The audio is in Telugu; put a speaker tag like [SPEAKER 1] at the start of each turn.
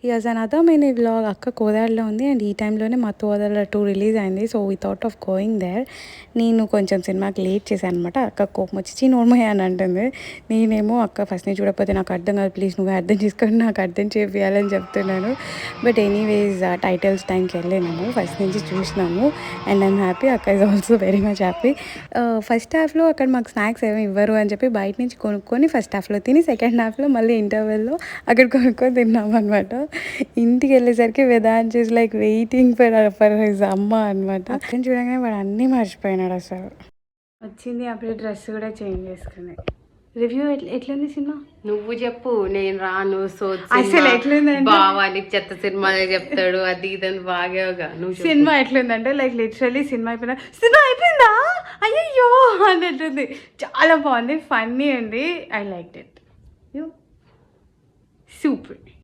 [SPEAKER 1] Years another mini vlog. అక్క కోదాడలో ఉంది అండ్ ఈ టైంలోనే మా తోదల 2 రిలీజ్ అయింది. So we thought of going there. నేను కొంచెం సినిమాకి లేట్ చేశాను అనమాట. అక్క కోపం వచ్చి నోర్మయ్య అని అంటుంది. నేనేమో అక్క ఫస్ట్ నేను చూడకపోతే నాకు అర్థం కాదు, ప్లీజ్ నువ్వే అర్థం చేసుకొని నాకు అర్థం చేయాలని చెప్తున్నాను. బట్ ఎనీవేస్ టైటిల్స్ టైంకి వెళ్ళినాము, ఫస్ట్ నుంచి చూసినాము అండ్ ఐమ్ హ్యాపీ. అక్క is also very much happy. First హాఫ్లో అక్కడ మాకు స్నాక్స్ ఏమి ఇవ్వరు అని చెప్పి బయట నుంచి కొనుక్కొని ఫస్ట్ హాఫ్లో తిని సెకండ్ హాఫ్లో మళ్ళీ ఇంటర్వెల్లో అక్కడ కొనుక్కొని తిన్నాం అనమాట. ఇంటికి వెళ్ళేసరికి Vedant is like waiting for his అమ్మ అనమాట. అక్కని చూడగానే వాడు అన్నీ మర్చిపోయినాడు అసలు. వచ్చింది అప్పుడే డ్రెస్ కూడా చేంజ్ చేసుకుని. రివ్యూ ఎట్లుంది సినిమా?
[SPEAKER 2] నువ్వు చెప్పు, నేను రాను. సో
[SPEAKER 1] అసలు ఎట్లుందంటే
[SPEAKER 2] బావా నీకు చెత్త సినిమానే చెప్తాడు, అది ఇదని బాగా. నువ్వు
[SPEAKER 1] సినిమా ఎట్లుందంటే లైక్ లిటరల్లీ సినిమా అయిపోయిందా అయ్యయ్యో అన్నట్టుంది. చాలా బాగుంది, ఫన్నీ అండి. I like it. You super.